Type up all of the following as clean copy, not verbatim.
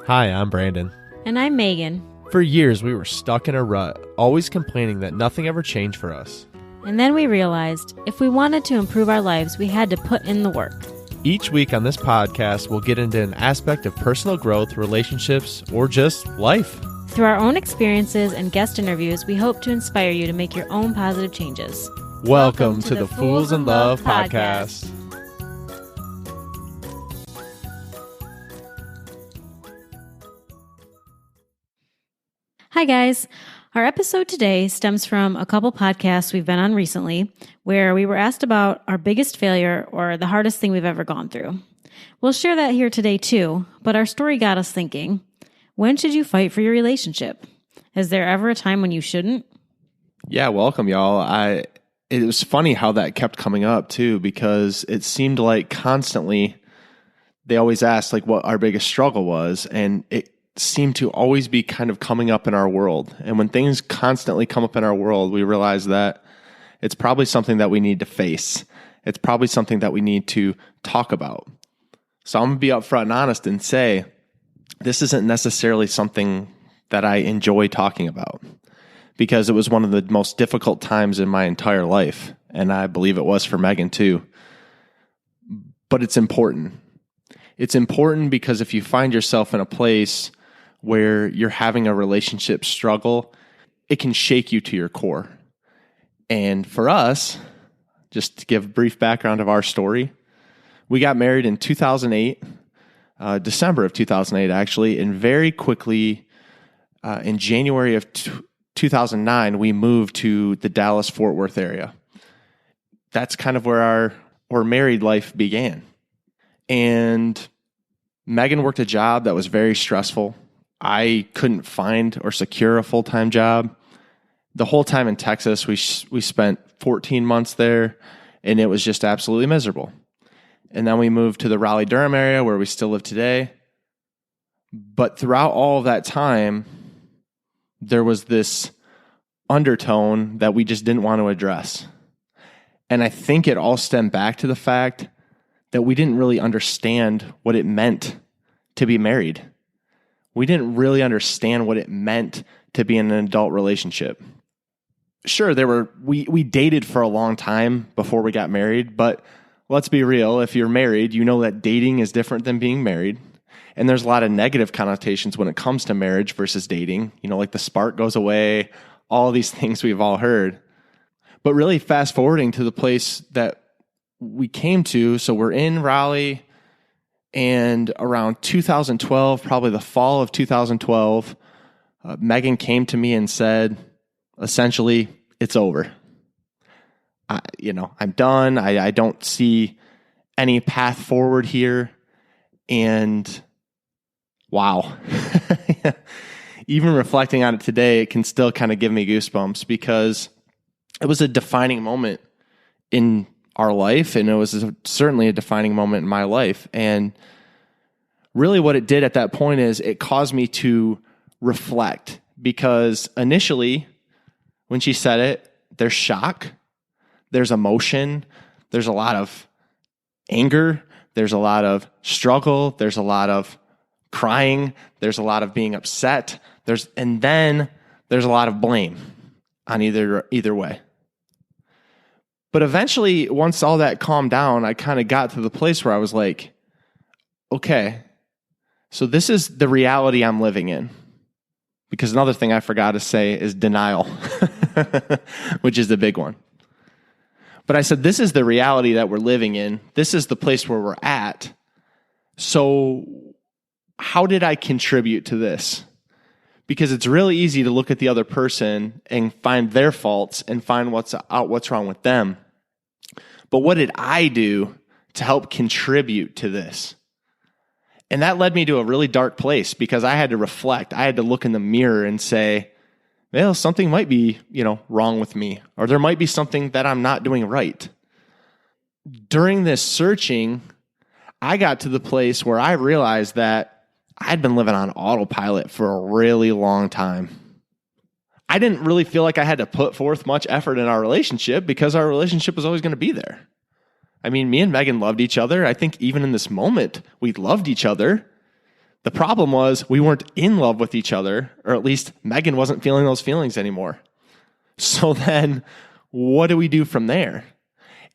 Hi, I'm Brandon. And I'm Megan. For years, we were stuck in a rut, always complaining that nothing ever changed for us. And then we realized if we wanted to improve our lives, we had to put in the work. Each week on this podcast, we'll get into an aspect of personal growth, relationships, or just life. Through our own experiences and guest interviews, we hope to inspire you to make your own positive changes. Welcome to the Fools in Love podcast. Hi, guys. Our episode today stems from a couple podcasts we've been on recently where we were asked about our biggest failure or the hardest thing we've ever gone through. We'll share that here today too, but our story got us thinking, when should you fight for your relationship? Is there ever a time when you shouldn't? Yeah, welcome, y'all. It was funny how that kept coming up too, because it seemed like constantly they always asked like what our biggest struggle was, and it seemed to always be kind of coming up in our world. And when things constantly come up in our world, we realize that it's probably something that we need to face. It's probably something that we need to talk about. So I'm going to be upfront and honest and say, this isn't necessarily something that I enjoy talking about, because it was one of the most difficult times in my entire life. And I believe it was for Megan too. But it's important. It's important because if you find yourself in a place where you're having a relationship struggle, it can shake you to your core. And for us, just to give a brief background of our story, we got married in 2008, December of 2008 actually, and very quickly in January of 2009, we moved to the Dallas-Fort Worth area. That's kind of where our married life began. And Megan worked a job that was very stressful. I couldn't find or secure a full-time job. The whole time in Texas, we spent 14 months there, and it was just absolutely miserable. And then we moved to the Raleigh-Durham area where we still live today. But throughout all of that time, there was this undertone that we just didn't want to address. And I think it all stemmed back to the fact that we didn't really understand what it meant to be married. We didn't really understand what it meant to be in an adult relationship. Sure, we dated for a long time before we got married, but let's be real. If you're married, you know that dating is different than being married. And there's a lot of negative connotations when it comes to marriage versus dating. You know, like the spark goes away, all these things we've all heard. But really fast forwarding to the place that we came to, so we're in Raleigh, and around 2012, probably the fall of 2012, Megan came to me and said, essentially, it's over. I'm done. I don't see any path forward here. And wow. Even reflecting on it today, it can still kind of give me goosebumps, because it was a defining moment in our life, and it was certainly a defining moment in my life. And really what it did at that point is it caused me to reflect, because initially when she said it, there's shock, there's emotion, there's a lot of anger, there's a lot of struggle, there's a lot of crying, there's a lot of being upset, and then there's a lot of blame on either way. But eventually, once all that calmed down, I kind of got to the place where I was like, okay, so this is the reality I'm living in. Because another thing I forgot to say is denial, which is the big one. But I said, this is the reality that we're living in. This is the place where we're at. So how did I contribute to this? Because it's really easy to look at the other person and find their faults and find what's wrong with them. But what did I do to help contribute to this? And that led me to a really dark place, because I had to reflect. I had to look in the mirror and say, well, something might be, wrong with me, or there might be something that I'm not doing right. During this searching, I got to the place where I realized that I'd been living on autopilot for a really long time. I didn't really feel like I had to put forth much effort in our relationship, because our relationship was always going to be there. I mean, me and Megan loved each other. I think even in this moment, we loved each other. The problem was we weren't in love with each other, or at least Megan wasn't feeling those feelings anymore. So then what do we do from there?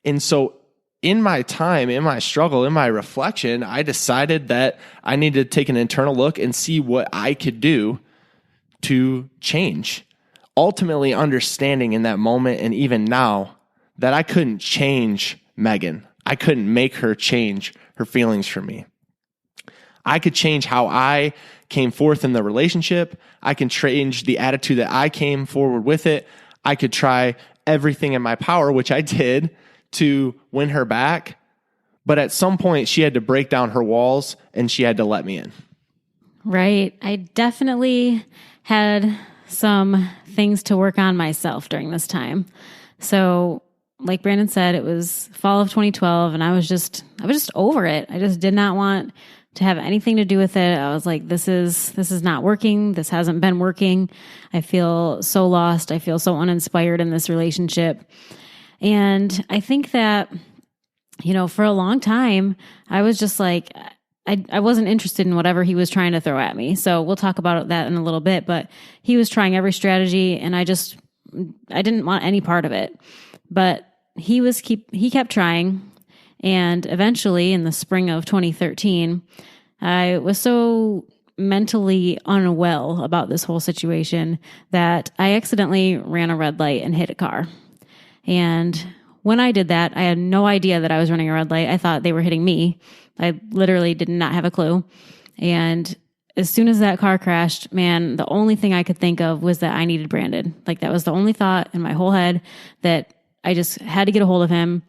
And so in my time, in my struggle, in my reflection, I decided that I needed to take an internal look and see what I could do to change. Ultimately understanding in that moment and even now that I couldn't change Megan. I couldn't make her change her feelings for me. I could change how I came forth in the relationship. I can change the attitude that I came forward with it. I could try everything in my power, which I did, to win her back. But at some point, she had to break down her walls and she had to let me in. Right. I definitely had some things to work on myself during this time. So like Brandon said, it was fall of 2012 and I was just over it. I just did not want to have anything to do with it. I was like, this is not working. This hasn't been working. I feel so lost. I feel so uninspired in this relationship. And I think that, for a long time, I was just like, I wasn't interested in whatever he was trying to throw at me. So we'll talk about that in a little bit, but he was trying every strategy and I didn't want any part of it. But he kept trying. And eventually in the spring of 2013, I was so mentally unwell about this whole situation that I accidentally ran a red light and hit a car. And when I did that, I had no idea that I was running a red light. I thought they were hitting me. I literally did not have a clue. And as soon as that car crashed, man, the only thing I could think of was that I needed Brandon. Like that was the only thought in my whole head, that I just had to get a hold of him.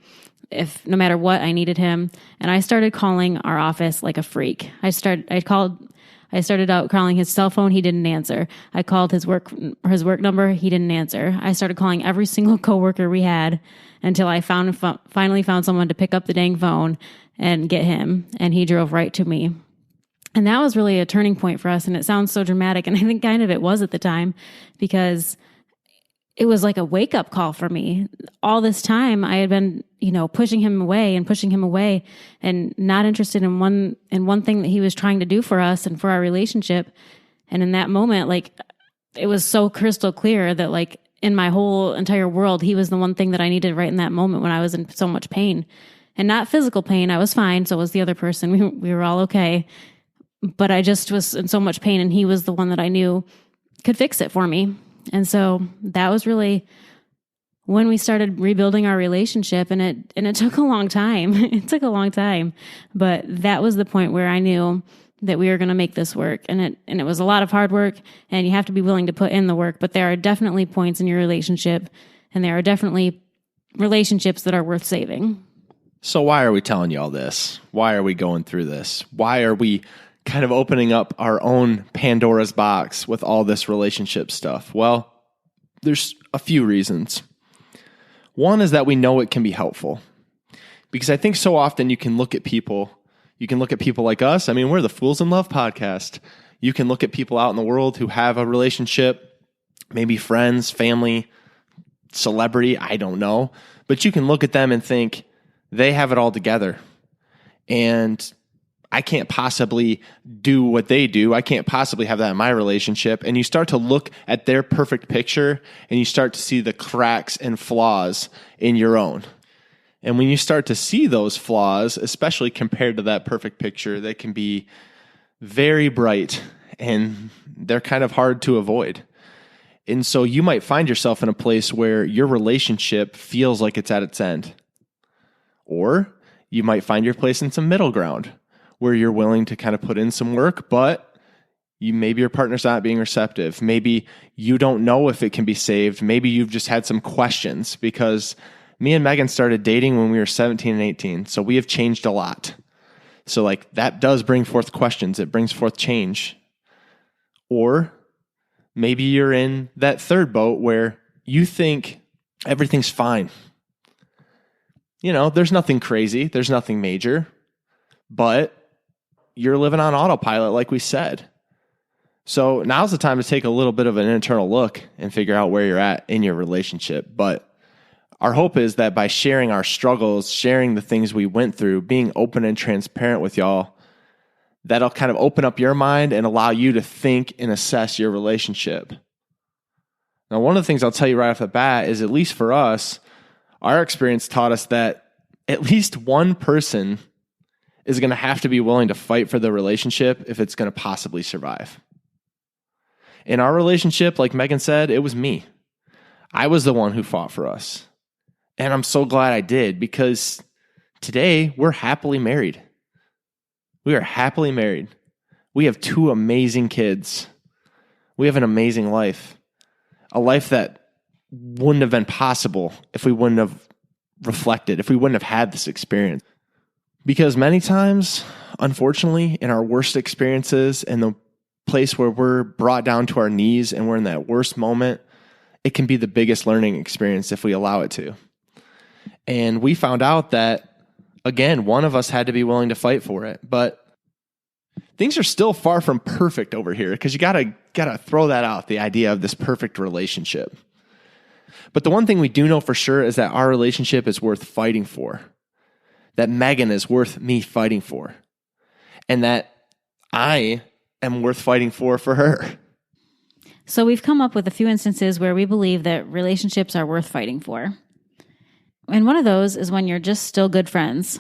If no matter what, I needed him. And I started calling our office like a freak. I started out calling his cell phone. He didn't answer. I called his work number. He didn't answer. I started calling every single coworker we had until I finally found someone to pick up the dang phone and get him. And he drove right to me. And that was really a turning point for us. And it sounds so dramatic. And I think kind of it was at the time, because it was like a wake up call for me. All this time I had been, pushing him away and not interested in one thing that he was trying to do for us and for our relationship. And in that moment, like, it was so crystal clear that, like, in my whole entire world, he was the one thing that I needed right in that moment when I was in so much pain. And not physical pain. I was fine. So was the other person. We were all okay. But I just was in so much pain, and he was the one that I knew could fix it for me. And so that was really when we started rebuilding our relationship, and it took a long time. It took a long time, but that was the point where I knew that we were going to make this work. And it was a lot of hard work, and you have to be willing to put in the work, but there are definitely points in your relationship, and there are definitely relationships that are worth saving. So why are we telling you all this? Why are we going through this? Why are we kind of opening up our own Pandora's box with all this relationship stuff? Well, there's a few reasons. One is that we know it can be helpful, because I think so often you can look at people like us. I mean, we're the Fools in Love podcast. You can look at people out in the world who have a relationship, maybe friends, family, celebrity, I don't know. But you can look at them and think they have it all together. And I can't possibly do what they do. I can't possibly have that in my relationship. And you start to look at their perfect picture, and you start to see the cracks and flaws in your own. And when you start to see those flaws, especially compared to that perfect picture, they can be very bright, and they're kind of hard to avoid. And so you might find yourself in a place where your relationship feels like it's at its end. Or you might find your place in some middle ground, where you're willing to kind of put in some work, but maybe your partner's not being receptive. Maybe you don't know if it can be saved. Maybe you've just had some questions, because me and Megan started dating when we were 17 and 18. So we have changed a lot. So like that does bring forth questions. It brings forth change. Or maybe you're in that third boat where you think everything's fine. There's nothing crazy. There's nothing major, but you're living on autopilot, like we said. So now's the time to take a little bit of an internal look and figure out where you're at in your relationship. But our hope is that by sharing our struggles, sharing the things we went through, being open and transparent with y'all, that'll kind of open up your mind and allow you to think and assess your relationship. Now, one of the things I'll tell you right off the bat is, at least for us, our experience taught us that at least one person is going to have to be willing to fight for the relationship if it's going to possibly survive. In our relationship, like Megan said, it was me. I was the one who fought for us. And I'm so glad I did, because today we're happily married. We are happily married. We have 2 amazing kids. We have an amazing life. A life that wouldn't have been possible if we wouldn't have reflected, if we wouldn't have had this experience. Because many times, unfortunately, in our worst experiences, in the place where we're brought down to our knees and we're in that worst moment, it can be the biggest learning experience if we allow it to. And we found out that, again, one of us had to be willing to fight for it. But things are still far from perfect over here, because you gotta throw that out, the idea of this perfect relationship. But the one thing we do know for sure is that our relationship is worth fighting for, that Megan is worth me fighting for, and that I am worth fighting for her. So we've come up with a few instances where we believe that relationships are worth fighting for. And one of those is when you're just still good friends.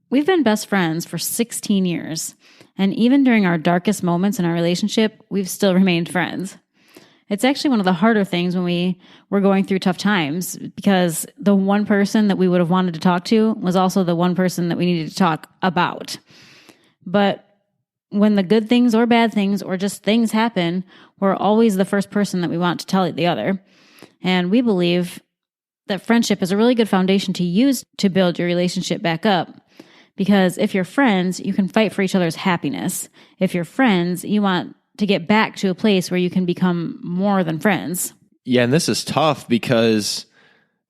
We've been best friends for 16 years. And even during our darkest moments in our relationship, we've still remained friends. It's actually one of the harder things when we were going through tough times, because the one person that we would have wanted to talk to was also the one person that we needed to talk about. But when the good things or bad things or just things happen, we're always the first person that we want to tell the other. And we believe that friendship is a really good foundation to use to build your relationship back up. Because if you're friends, you can fight for each other's happiness. If you're friends, you want to get back to a place where you can become more than friends. Yeah, and this is tough, because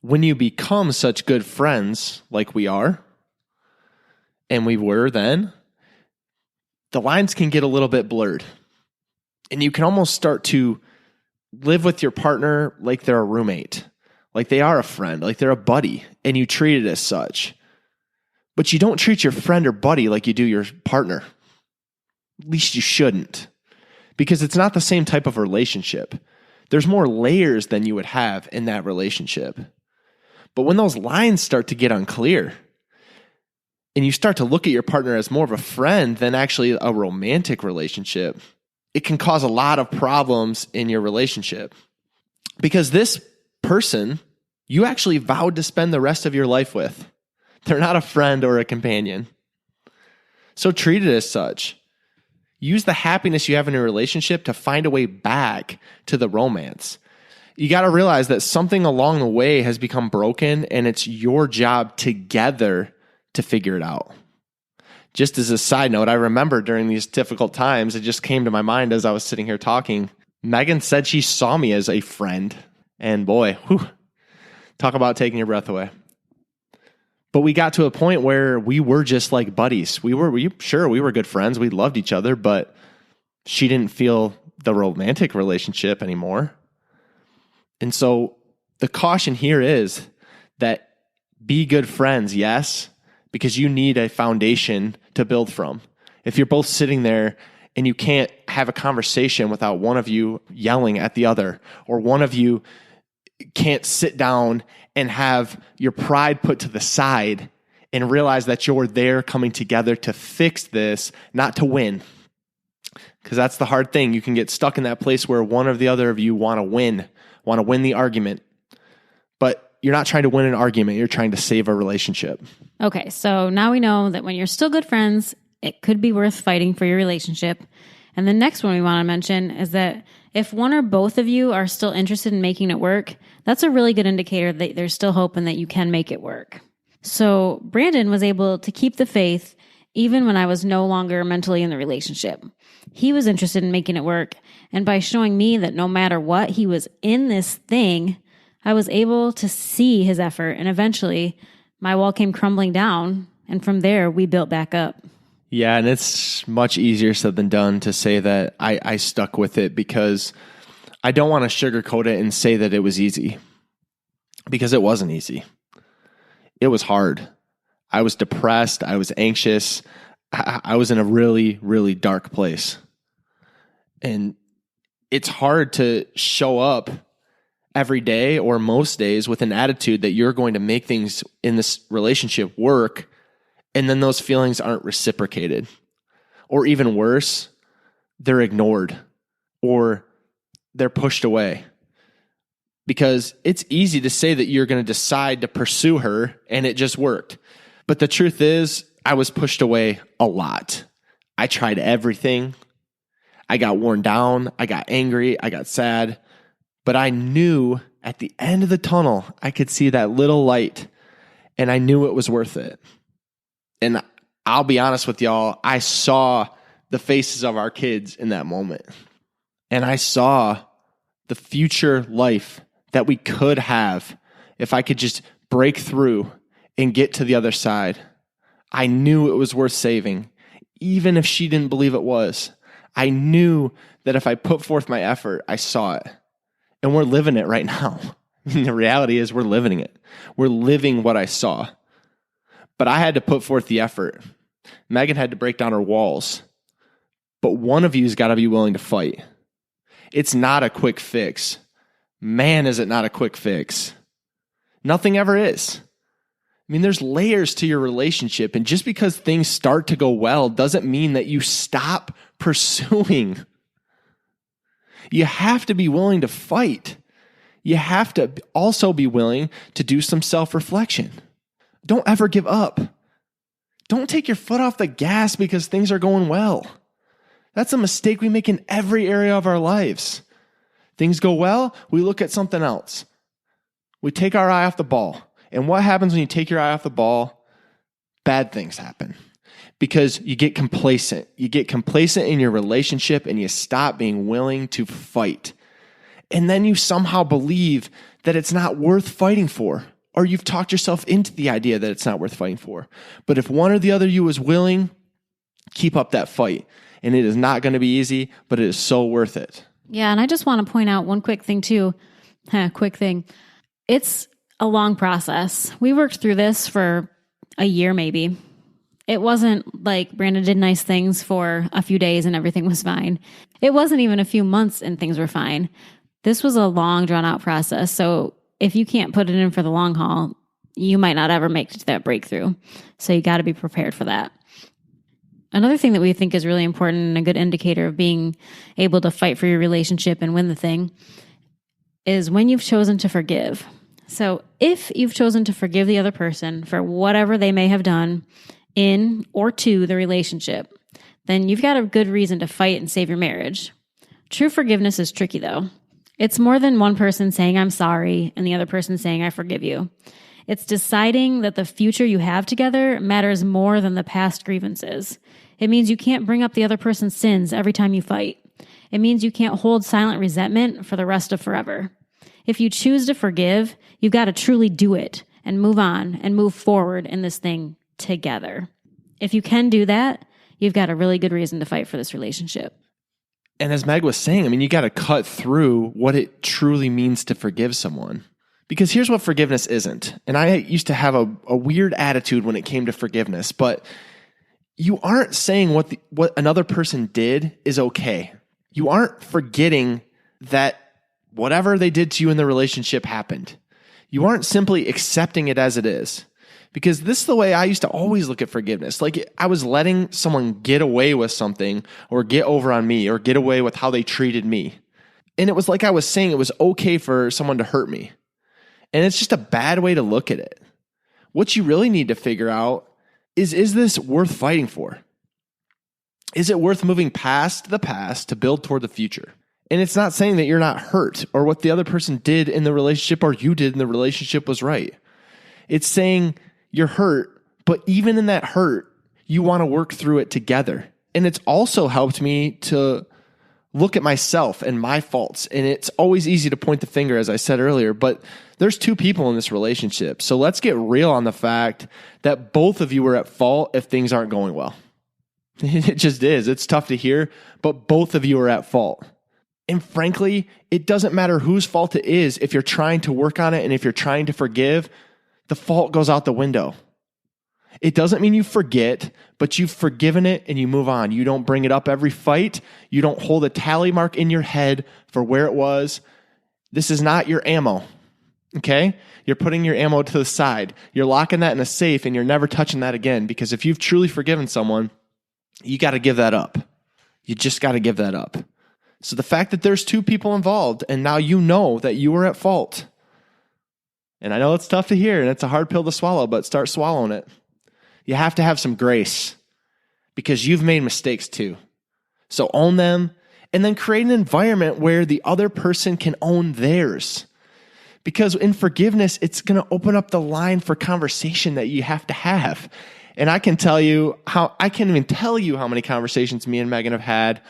when you become such good friends like we are, and we were then, the lines can get a little bit blurred. And you can almost start to live with your partner like they're a roommate, like they are a friend, like they're a buddy, and you treat it as such. But you don't treat your friend or buddy like you do your partner. At least you shouldn't, because it's not the same type of relationship. There's more layers than you would have in that relationship. But when those lines start to get unclear, and you start to look at your partner as more of a friend than actually a romantic relationship, it can cause a lot of problems in your relationship. Because this person, you actually vowed to spend the rest of your life with. They're not a friend or a companion. So treat it as such. Use the happiness you have in your relationship to find a way back to the romance. You got to realize that something along the way has become broken, and it's your job together to figure it out. Just as a side note, I remember during these difficult times, it just came to my mind as I was sitting here talking, Megan said she saw me as a friend. And boy, talk about taking your breath away. But we got to a point where we were just like buddies. We were good friends. We loved each other, but she didn't feel the romantic relationship anymore. And so the caution here is that be good friends, yes, because you need a foundation to build from. If you're both sitting there and you can't have a conversation without one of you yelling at the other, or one of you can't sit down and have your pride put to the side and realize that you're there coming together to fix this, not to win. Because that's the hard thing. You can get stuck in that place where one or the other of you want to win the argument. But you're not trying to win an argument. You're trying to save a relationship. Okay, so now we know that when you're still good friends, it could be worth fighting for your relationship. And the next one we want to mention is that if one or both of you are still interested in making it work, that's a really good indicator that there's still hope and that you can make it work. So Brandon was able to keep the faith even when I was no longer mentally in the relationship. He was interested in making it work. And by showing me that no matter what, he was in this thing, I was able to see his effort. And eventually my wall came crumbling down. And from there, we built back up. Yeah, and it's much easier said than done to say that I stuck with it, because I don't want to sugarcoat it and say that it was easy, because it wasn't easy. It was hard. I was depressed. I was anxious. I was in a really, really dark place. And it's hard to show up every day or most days with an attitude that you're going to make things in this relationship work, and then those feelings aren't reciprocated. Or even worse, they're ignored or they're pushed away. Because it's easy to say that you're going to decide to pursue her and it just worked. But the truth is, I was pushed away a lot. I tried everything. I got worn down. I got angry. I got sad. But I knew at the end of the tunnel, I could see that little light, and I knew it was worth it. And I'll be honest with y'all, I saw the faces of our kids in that moment. And I saw the future life that we could have if I could just break through and get to the other side. I knew it was worth saving, even if she didn't believe it was. I knew that if I put forth my effort, I saw it. And we're living it right now. The reality is we're living it. We're living what I saw. But I had to put forth the effort. Megan had to break down her walls. But one of you's got to be willing to fight. It's not a quick fix. Man, is it not a quick fix. Nothing ever is. I mean, there's layers to your relationship, and just because things start to go well doesn't mean that you stop pursuing. You have to be willing to fight. You have to also be willing to do some self-reflection. Don't ever give up. Don't take your foot off the gas because things are going well. That's a mistake we make in every area of our lives. Things go well, we look at something else. We take our eye off the ball. And what happens when you take your eye off the ball? Bad things happen. Because you get complacent. You get complacent in your relationship and you stop being willing to fight. And then you somehow believe that it's not worth fighting for. Or you've talked yourself into the idea that it's not worth fighting for. But if one or the other of you is willing, keep up that fight. And it is not going to be easy, but it is so worth it. Yeah, and I just want to point out one quick thing too. Quick thing. It's a long process. We worked through this for a year maybe. It wasn't like Brandon did nice things for a few days and everything was fine. It wasn't even a few months and things were fine. This was a long, drawn out process. So if you can't put it in for the long haul, you might not ever make it to that breakthrough. So you got to be prepared for that. Another thing that we think is really important and a good indicator of being able to fight for your relationship and win the thing is when you've chosen to forgive. So if you've chosen to forgive the other person for whatever they may have done in or to the relationship, then you've got a good reason to fight and save your marriage. True forgiveness is tricky though. It's more than one person saying, I'm sorry, and the other person saying, I forgive you. It's deciding that the future you have together matters more than the past grievances. It means you can't bring up the other person's sins every time you fight. It means you can't hold silent resentment for the rest of forever. If you choose to forgive, you've got to truly do it and move on and move forward in this thing together. If you can do that, you've got a really good reason to fight for this relationship. And as Meg was saying, I mean, you got to cut through what it truly means to forgive someone. Because here's what forgiveness isn't. And I used to have a weird attitude when it came to forgiveness, but you aren't saying what another person did is okay. You aren't forgetting that whatever they did to you in the relationship happened. You aren't simply accepting it as it is. Because this is the way I used to always look at forgiveness. Like I was letting someone get away with something or get over on me or get away with how they treated me. And it was like I was saying it was okay for someone to hurt me. And it's just a bad way to look at it. What you really need to figure out is this worth fighting for? Is it worth moving past the past to build toward the future? And it's not saying that you're not hurt or what the other person did in the relationship or you did in the relationship was right. It's saying you're hurt, but even in that hurt, you want to work through it together. And it's also helped me to look at myself and my faults. And it's always easy to point the finger, as I said earlier, but there's two people in this relationship. So let's get real on the fact that both of you are at fault if things aren't going well. It just is. It's tough to hear, but both of you are at fault. And frankly, it doesn't matter whose fault it is. If you're trying to work on it and if you're trying to forgive, the fault goes out the window. It doesn't mean you forget, but you've forgiven it and you move on. You don't bring it up every fight. You don't hold a tally mark in your head for where it was. This is not your ammo, okay? You're putting your ammo to the side. You're locking that in a safe and you're never touching that again, because if you've truly forgiven someone, you got to give that up. You just got to give that up. So the fact that there's two people involved and now you know that you were at fault, and I know it's tough to hear and it's a hard pill to swallow, but start swallowing it. You have to have some grace because you've made mistakes too. So own them and then create an environment where the other person can own theirs. Because in forgiveness, it's going to open up the line for conversation that you have to have. And I can't even tell you how many conversations me and Megan have had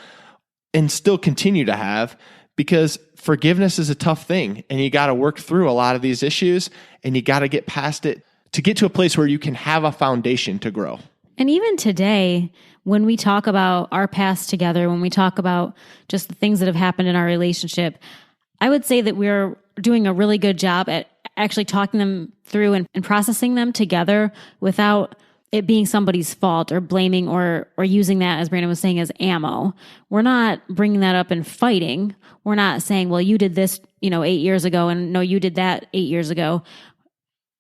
and still continue to have, because forgiveness is a tough thing and you got to work through a lot of these issues and you got to get past it to get to a place where you can have a foundation to grow. And even today, when we talk about our past together, when we talk about just the things that have happened in our relationship, I would say that we're doing a really good job at actually talking them through and processing them together without it being somebody's fault or blaming or using that, as Brandon was saying, as ammo. We're not bringing that up and fighting. We're not saying, well, you did this, 8 years ago, and no, you did that 8 years ago.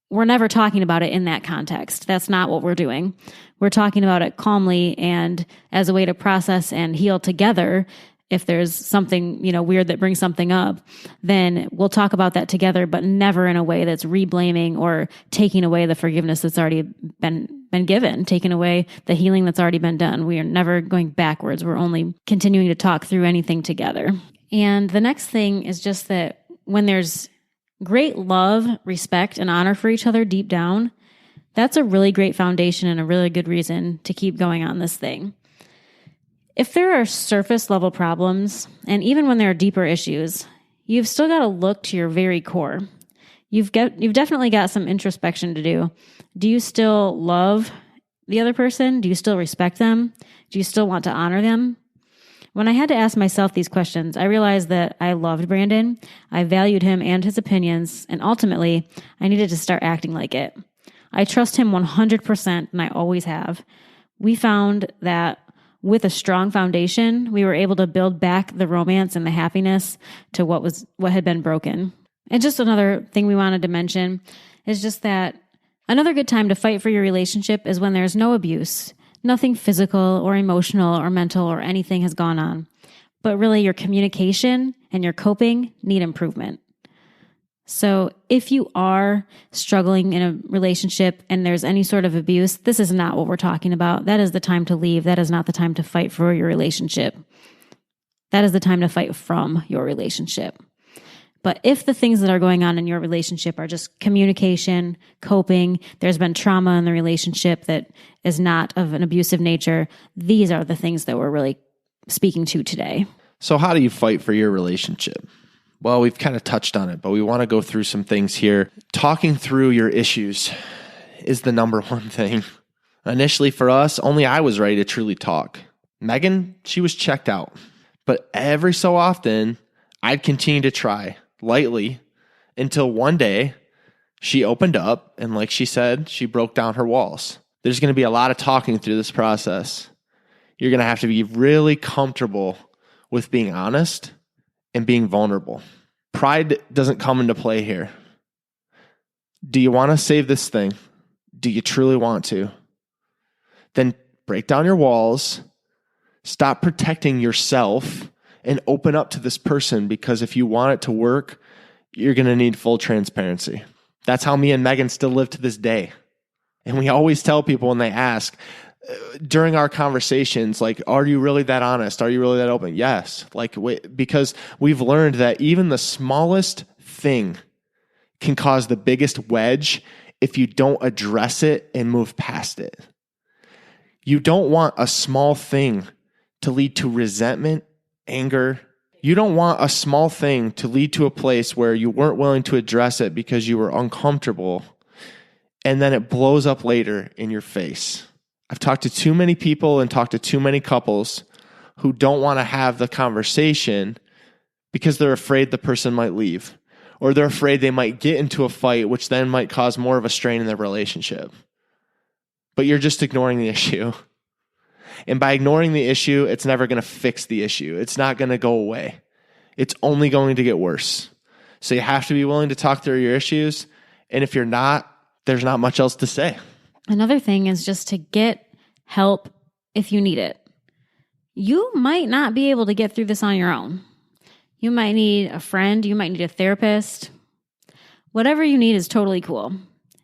We're never talking about it in that context. That's not what we're doing. We're talking about it calmly and as a way to process and heal together. If there's something, weird that brings something up, then we'll talk about that together, but never in a way that's reblaming or taking away the forgiveness that's already been given, taking away the healing that's already been done. We are never going backwards. We're only continuing to talk through anything together. And the next thing is just that when there's great love, respect, and honor for each other deep down, that's a really great foundation and a really good reason to keep going on this thing. If there are surface level problems, and even when there are deeper issues, you've still got to look to your very core. You've definitely got some introspection to do. Do you still love the other person? Do you still respect them? Do you still want to honor them? When I had to ask myself these questions, I realized that I loved Brandon, I valued him and his opinions, and ultimately, I needed to start acting like it. I trust him 100%, and I always have. We found that with a strong foundation, we were able to build back the romance and the happiness to what had been broken. And just another thing we wanted to mention is just that another good time to fight for your relationship is when there's no abuse, nothing physical or emotional or mental or anything has gone on, but really your communication and your coping need improvement. So if you are struggling in a relationship and there's any sort of abuse, this is not what we're talking about. That is the time to leave. That is not the time to fight for your relationship. That is the time to fight from your relationship. But if the things that are going on in your relationship are just communication, coping, there's been trauma in the relationship that is not of an abusive nature, these are the things that we're really speaking to today. So how do you fight for your relationship? Well, we've kind of touched on it, but we want to go through some things here. Talking through your issues is the number one thing. Initially for us, only I was ready to truly talk. Megan, she was checked out. But every so often, I'd continue to try lightly until one day she opened up and, like she said, she broke down her walls. There's going to be a lot of talking through this process. You're going to have to be really comfortable with being honest and being vulnerable. Pride doesn't come into play here. Do you want to save this thing? Do you truly want to? Then break down your walls, stop protecting yourself, and open up to this person, because if you want it to work, you're going to need full transparency. That's how me and Megan still live to this day. And we always tell people when they ask, during our conversations, like, are you really that honest? Are you really that open? Yes. Because we've learned that even the smallest thing can cause the biggest wedge if you don't address it and move past it. You don't want a small thing to lead to resentment, anger. You don't want a small thing to lead to a place where you weren't willing to address it because you were uncomfortable, and then it blows up later in your face. I've talked to too many people and talked to too many couples who don't want to have the conversation because they're afraid the person might leave, or they're afraid they might get into a fight, which then might cause more of a strain in their relationship. but you're just ignoring the issue. And by ignoring the issue, it's never going to fix the issue. It's not going to go away. It's only going to get worse. So you have to be willing to talk through your issues. And if you're not, there's not much else to say. Another thing is just to get help if you need it. You might not be able to get through this on your own. You might need a friend. You might need a therapist. Whatever you need is totally cool.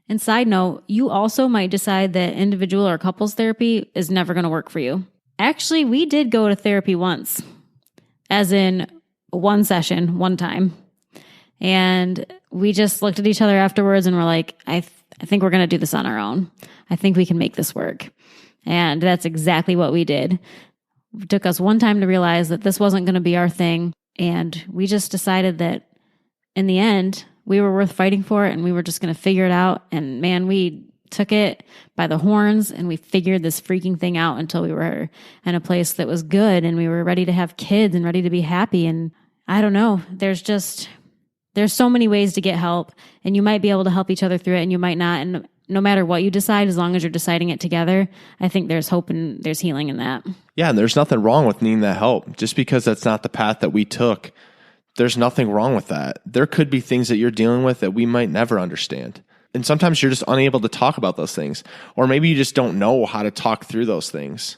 And side note, you also might decide that individual or couples therapy is never going to work for you. Actually, we did go to therapy once, as in one session, one time. And we just looked at each other afterwards and were like, I think we're going to do this on our own. I think we can make this work. And that's exactly what we did. It took us one time to realize that this wasn't going to be our thing. And we just decided that in the end, we were worth fighting for it and we were just going to figure it out. And man, we took it by the horns and we figured this freaking thing out until we were in a place that was good and we were ready to have kids and ready to be happy. And I don't know, there's so many ways to get help and you might be able to help each other through it and you might not. And no matter what you decide, as long as you're deciding it together, I think there's hope and there's healing in that. Yeah, and there's nothing wrong with needing that help. Just because that's not the path that we took, there's nothing wrong with that. There could be things that you're dealing with that we might never understand. And sometimes you're just unable to talk about those things. Or maybe you just don't know how to talk through those things.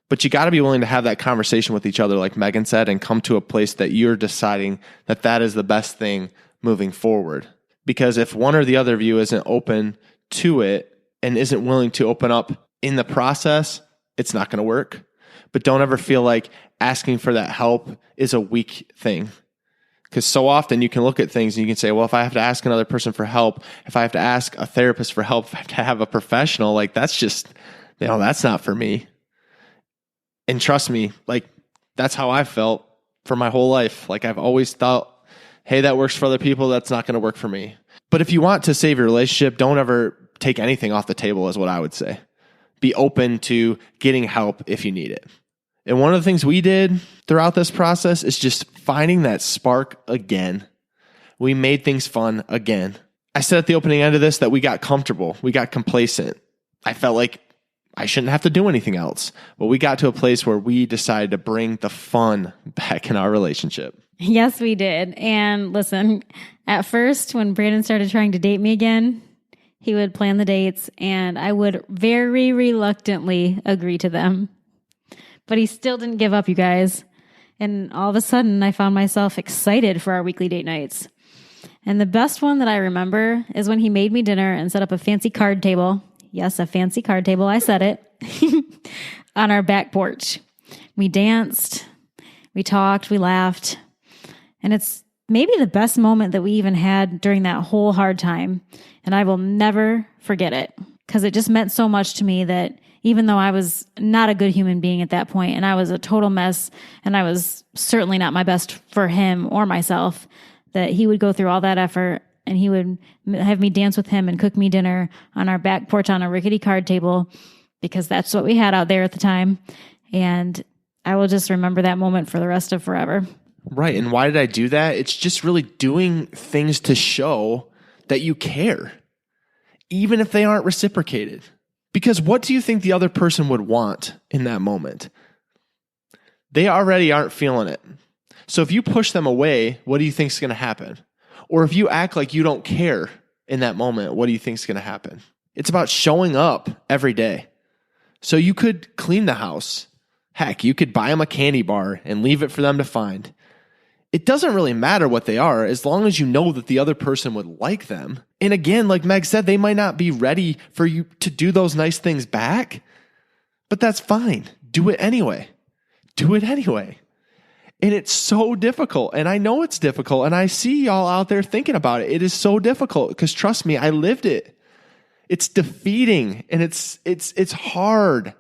But you got to be willing to have that conversation with each other, like Megan said, and come to a place that you're deciding that that is the best thing moving forward. Because if one or the other of you isn't open to it and isn't willing to open up in the process, it's not going to work. But don't ever feel like asking for that help is a weak thing. Because so often you can look at things and you can say, well, if I have to ask another person for help, if I have to ask a therapist for help, if I have to have a professional, like that's just, that's not for me. And trust me, like that's how I felt for my whole life. Like I've always thought, hey, that works for other people. That's not going to work for me. But if you want to save your relationship, don't ever take anything off the table is what I would say. Be open to getting help if you need it. And one of the things we did throughout this process is just finding that spark again. We made things fun again. I said at the opening end of this that we got comfortable. We got complacent. I felt like I shouldn't have to do anything else. But we got to a place where we decided to bring the fun back in our relationship. Yes, we did. And listen, at first, when Brandon started trying to date me again, he would plan the dates and I would very reluctantly agree to them. But he still didn't give up, you guys. And all of a sudden, I found myself excited for our weekly date nights. And the best one that I remember is when he made me dinner and set up a fancy card table. Yes, a fancy card table. I said it. On our back porch. We danced, we talked, we laughed. And it's maybe the best moment that we even had during that whole hard time. And I will never forget it because it just meant so much to me that even though I was not a good human being at that point and I was a total mess and I was certainly not my best for him or myself, that he would go through all that effort and he would have me dance with him and cook me dinner on our back porch on a rickety card table because that's what we had out there at the time. And I will just remember that moment for the rest of forever. Right. And why did I do that? It's just really doing things to show that you care, even if they aren't reciprocated. Because what do you think the other person would want in that moment? They already aren't feeling it. So if you push them away, what do you think is going to happen? Or if you act like you don't care in that moment, what do you think is going to happen? It's about showing up every day. So you could clean the house. Heck, you could buy them a candy bar and leave it for them to find. It doesn't really matter what they are as long as you know that the other person would like them. And again, like Meg said, they might not be ready for you to do those nice things back, but that's fine. Do it anyway. Do it anyway. And it's so difficult. And I know it's difficult. And I see y'all out there thinking about it. It is so difficult because trust me, I lived it. It's defeating and it's hard.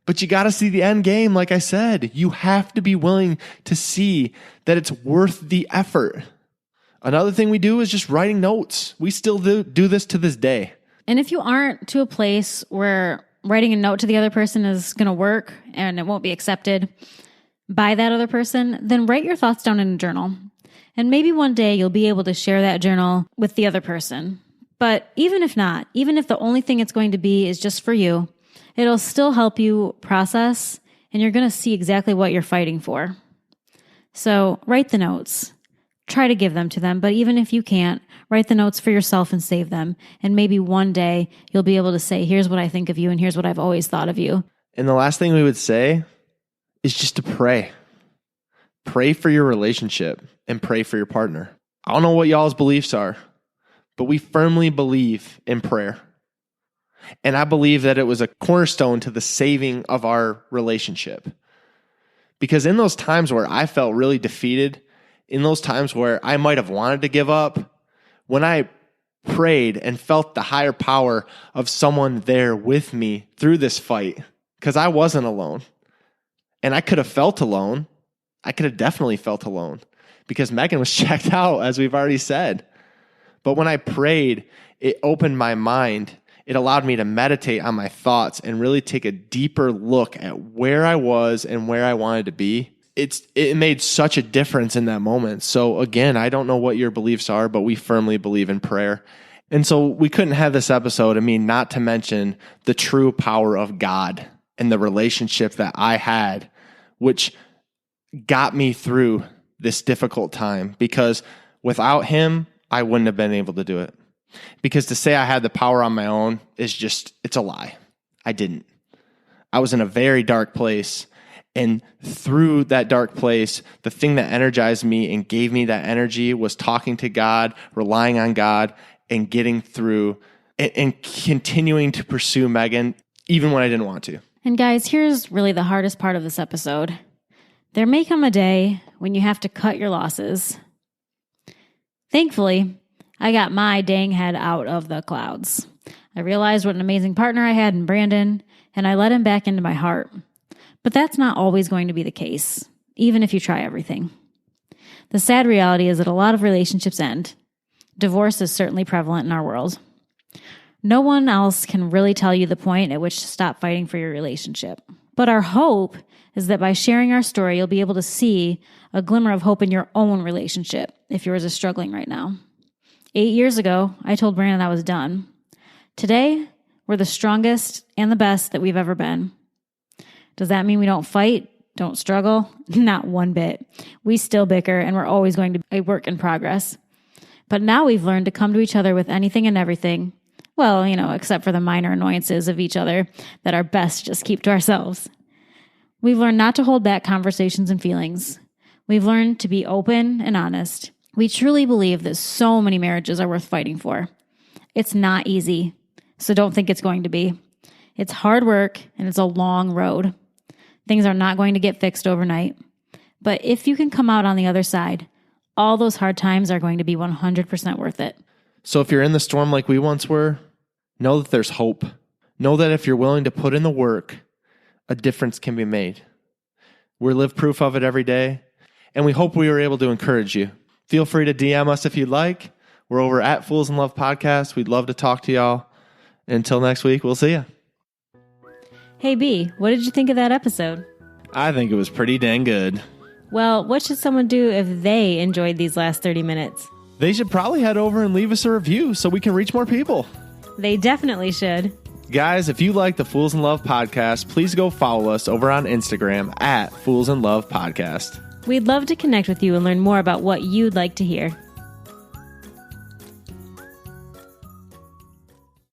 But you got to see the end game. Like I said, you have to be willing to see that it's worth the effort. Another thing we do is just writing notes. We still do this to this day. And if you aren't to a place where writing a note to the other person is going to work and it won't be accepted by that other person, then write your thoughts down in a journal. And maybe one day you'll be able to share that journal with the other person. But even if not, even if the only thing it's going to be is just for you, it'll still help you process, and you're going to see exactly what you're fighting for. So write the notes. Try to give them to them, but even if you can't, write the notes for yourself and save them. And maybe one day you'll be able to say, here's what I think of you and here's what I've always thought of you. And the last thing we would say is just to pray. Pray for your relationship and pray for your partner. I don't know what y'all's beliefs are, but we firmly believe in prayer. And I believe that it was a cornerstone to the saving of our relationship. Because in those times where I felt really defeated, in those times where I might have wanted to give up, when I prayed and felt the higher power of someone there with me through this fight, because I wasn't alone. And I could have felt alone. I could have definitely felt alone because Megan was checked out, as we've already said. But when I prayed, it opened my mind. It allowed me to meditate on my thoughts and really take a deeper look at where I was and where I wanted to be. It made such a difference in that moment. So again, I don't know what your beliefs are, but we firmly believe in prayer. And so we couldn't have this episode, not to mention the true power of God and the relationship that I had, which got me through this difficult time, because without him, I wouldn't have been able to do it. Because to say I had the power on my own is it's a lie. I didn't. I was in a very dark place. And through that dark place, the thing that energized me and gave me that energy was talking to God, relying on God, and getting through and continuing to pursue Megan, even when I didn't want to. And guys, here's really the hardest part of this episode. There may come a day when you have to cut your losses. Thankfully, I got my dang head out of the clouds. I realized what an amazing partner I had in Brandon, and I let him back into my heart. But that's not always going to be the case, even if you try everything. The sad reality is that a lot of relationships end. Divorce is certainly prevalent in our world. No one else can really tell you the point at which to stop fighting for your relationship. But our hope is that by sharing our story, you'll be able to see a glimmer of hope in your own relationship if yours is struggling right now. 8 years ago, I told Brandon I was done. Today, we're the strongest and the best that we've ever been. Does that mean we don't fight, don't struggle? Not one bit. We still bicker, and we're always going to be a work in progress. But now we've learned to come to each other with anything and everything. Well, except for the minor annoyances of each other that are best to just keep to ourselves. We've learned not to hold back conversations and feelings. We've learned to be open and honest. We truly believe that so many marriages are worth fighting for. It's not easy, so don't think it's going to be. It's hard work, and it's a long road. Things are not going to get fixed overnight. But if you can come out on the other side, all those hard times are going to be 100% worth it. So if you're in the storm like we once were, know that there's hope. Know that if you're willing to put in the work, a difference can be made. We live proof of it every day, and we hope we were able to encourage you. Feel free to DM us if you'd like. We're over at Fools in Love Podcast. We'd love to talk to y'all. Until next week, we'll see you. Hey B, what did you think of that episode? I think it was pretty dang good. Well, what should someone do if they enjoyed these last 30 minutes? They should probably head over and leave us a review so we can reach more people. They definitely should. Guys, if you like the Fools in Love Podcast, please go follow us over on Instagram at Fools in Love Podcast. We'd love to connect with you and learn more about what you'd like to hear.